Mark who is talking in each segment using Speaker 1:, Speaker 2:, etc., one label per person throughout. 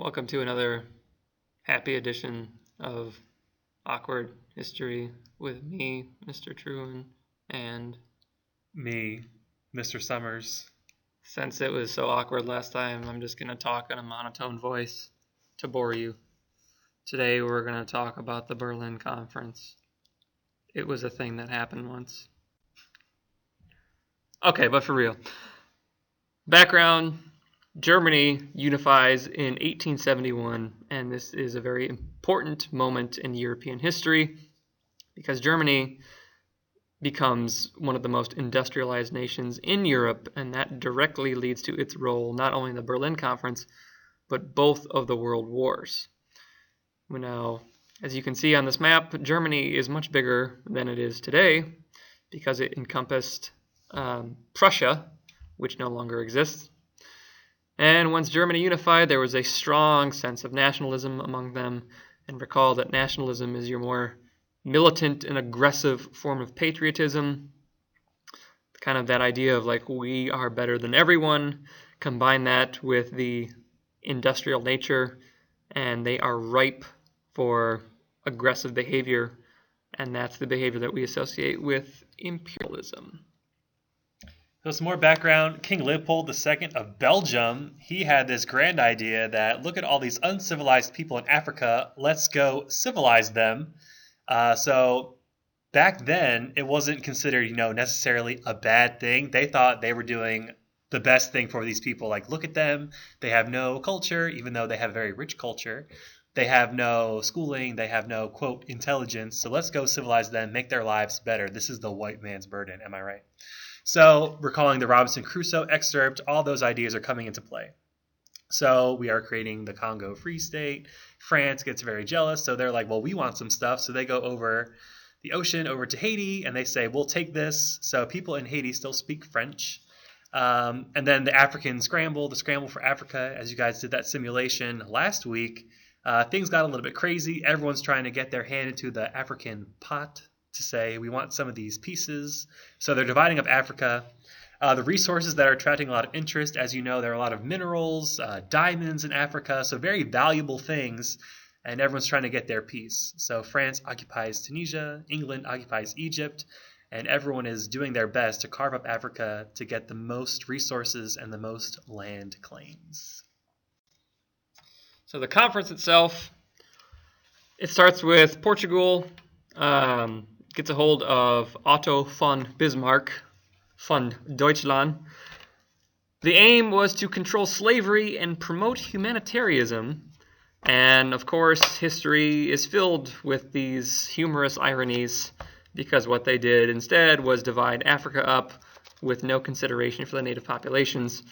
Speaker 1: Welcome to another happy edition of Awkward History with me, Mr. Truman, and
Speaker 2: Me, Mr. Summers.
Speaker 1: since it was so awkward last time, I'm just going to talk in a monotone voice to bore you. Today we're going to talk about the Berlin Conference. It was a thing that happened once. Okay, but for real. Background: Germany unifies in 1871, and this is a very important moment in European history because Germany becomes one of the most industrialized nations in Europe, and that directly leads to its role not only in the Berlin Conference, but both of the world wars. Now, as you can see on this map, Germany is much bigger than it is today because it encompassed Prussia, which no longer exists. And once Germany unified, there was a strong sense of nationalism among them. And recall that nationalism is your more militant and aggressive form of patriotism. Kind of that idea of like, we are better than everyone. Combine that with the industrial nature, and they are ripe for aggressive behavior. And that's the behavior that we associate with imperialism.
Speaker 2: So some more background. King Leopold II of Belgium, he had this grand idea that look at all these uncivilized people in Africa, let's go civilize them. So back then, it wasn't considered, necessarily a bad thing. They thought they were doing the best thing for these people. Like, look at them. They have no culture, even though they have very rich culture. They have no schooling. They have no, quote, intelligence. So let's go civilize them, make their lives better. This is the white man's burden. Am I right? So recalling the Robinson Crusoe excerpt, all those ideas are coming into play. So we are creating the Congo Free State. France gets very jealous. So they're like, well, we want some stuff. So they go over the ocean over to Haiti and they say, we'll take this. So people in Haiti still speak French. And then the Africans scramble, the scramble for Africa, as you guys did that simulation last week. Things got a little bit crazy. Everyone's trying to get their hand into the African pot to say, we want some of these pieces. So they're dividing up Africa. The resources that are attracting a lot of interest, as you know, there are a lot of minerals, diamonds in Africa, so very valuable things, and everyone's trying to get their piece. So France occupies Tunisia, England occupies Egypt, and everyone is doing their best to carve up Africa to get the most resources and the most land claims.
Speaker 1: So the conference itself, it starts with Portugal, gets a hold of Otto von Bismarck, von Deutschland. The aim was to control slavery and promote humanitarianism. And of course, history is filled with these humorous ironies because what they did instead was divide Africa up with no consideration for the native populations.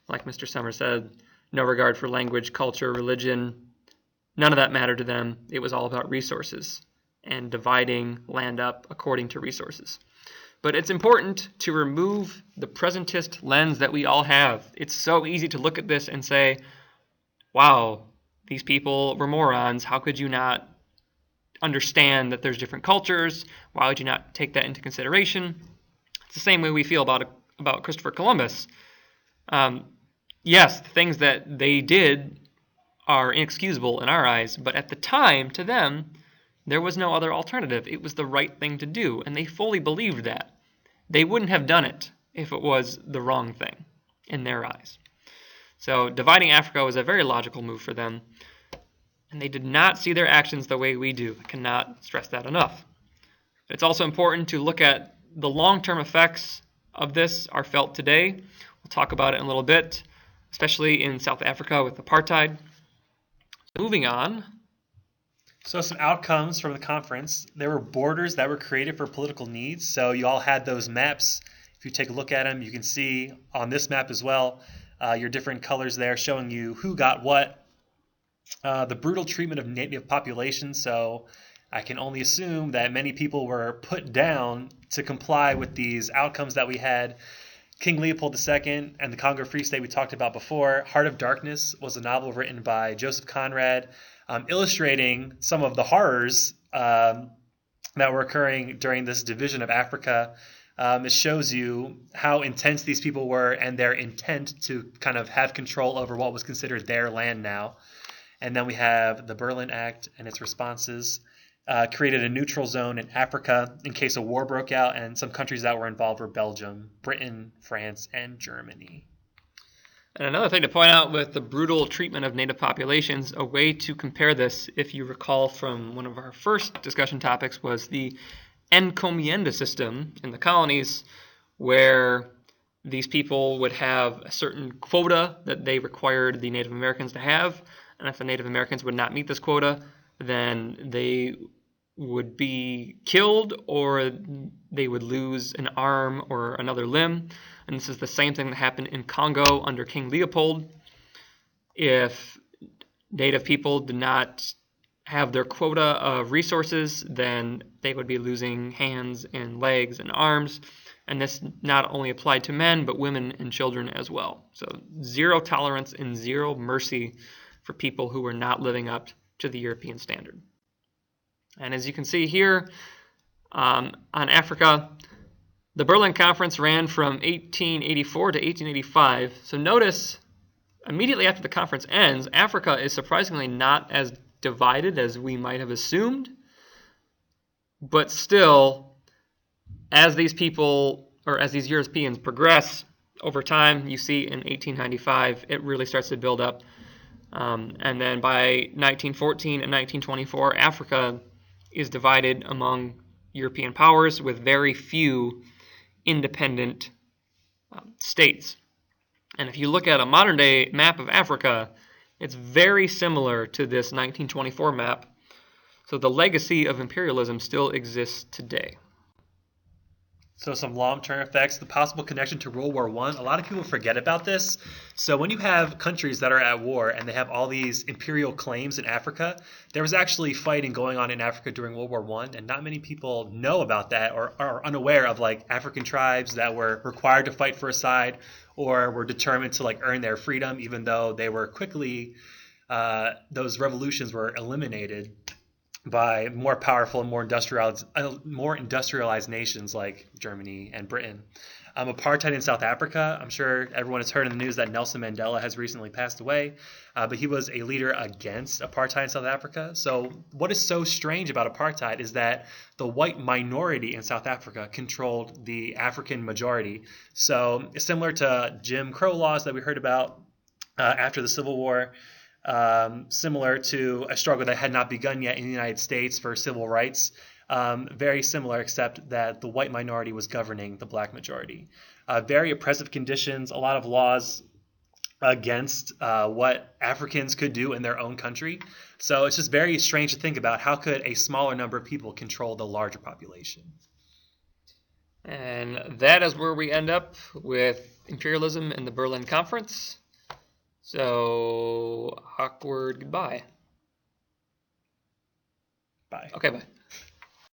Speaker 1: Like Mr. Summers said, no regard for language, culture, religion. None of that mattered to them. It was all about resources and dividing land up according to resources. But it's important to remove the presentist lens that we all have. It's so easy to look at this and say, wow, these people were morons. How could you not understand that there's different cultures? Why would you not take that into consideration? It's the same way we feel about Christopher Columbus. Yes, the things that they did are inexcusable in our eyes, but at the time, to them, there was no other alternative. It was the right thing to do, and they fully believed that. They wouldn't have done it if it was the wrong thing in their eyes. So dividing Africa was a very logical move for them, and they did not see their actions the way we do. I cannot stress that enough. It's also important to look at the long-term effects of this are felt today. We'll talk about it in a little bit, especially in South Africa with apartheid. Moving on.
Speaker 2: So some outcomes from the conference. There were borders that were created for political needs. So you all had those maps. If you take a look at them, you can see on this map as well, your different colors there showing you who got what. The brutal treatment of native populations. So I can only assume that many people were put down to comply with these outcomes that we had. King Leopold II and the Congo Free State we talked about before. Heart of Darkness was a novel written by Joseph Conrad, illustrating some of the horrors that were occurring during this division of Africa. It shows you how intense these people were and their intent to kind of have control over what was considered their land now. And then we have the Berlin Act and its responses. Created a neutral zone in Africa in case a war broke out, and some countries that were involved were Belgium, Britain, France, and Germany.
Speaker 1: And another thing to point out with the brutal treatment of native populations, a way to compare this, if you recall from one of our first discussion topics, was the encomienda system in the colonies, where these people would have a certain quota that they required the Native Americans to have, and if the Native Americans would not meet this quota, then they would be killed or they would lose an arm or another limb. And this is the same thing that happened in Congo under King Leopold. If Native people did not have their quota of resources, then they would be losing hands and legs and arms. And this not only applied to men, but women and children as well. So zero tolerance and zero mercy for people who were not living up to the European standard. And as you can see here on Africa, the Berlin Conference ran from 1884 to 1885. So notice, immediately after the conference ends, Africa is surprisingly not as divided as we might have assumed. But still, as these people, or as these Europeans progress over time, you see in 1895, it really starts to build up. And then by 1914 and 1924, Africa is divided among European powers with very few independent states. And if you look at a modern-day map of Africa, it's very similar to this 1924 map. So the legacy of imperialism still exists today.
Speaker 2: So some long-term effects, the possible connection to World War I. A lot of people forget about this. So when you have countries that are at war and they have all these imperial claims in Africa, there was actually fighting going on in Africa during World War I, and not many people know about that or are unaware of like African tribes that were required to fight for a side or were determined to like earn their freedom, even though they were quickly, those revolutions were eliminated by more powerful and more industrialized nations like Germany and Britain. Apartheid in South Africa. I'm sure everyone has heard in the news that Nelson Mandela has recently passed away, but he was a leader against apartheid in South Africa. So what is so strange about apartheid is that the white minority in South Africa controlled the African majority. So it's similar to Jim Crow laws that we heard about after the Civil War. Similar to a struggle that had not begun yet in the United States for civil rights. Very similar, except that the white minority was governing the black majority. Very oppressive conditions, a lot of laws against what Africans could do in their own country. So it's just very strange to think about how could a smaller number of people control the larger population.
Speaker 1: And that is where we end up with imperialism and the Berlin Conference. So, awkward goodbye.
Speaker 2: Bye.
Speaker 1: Okay, bye.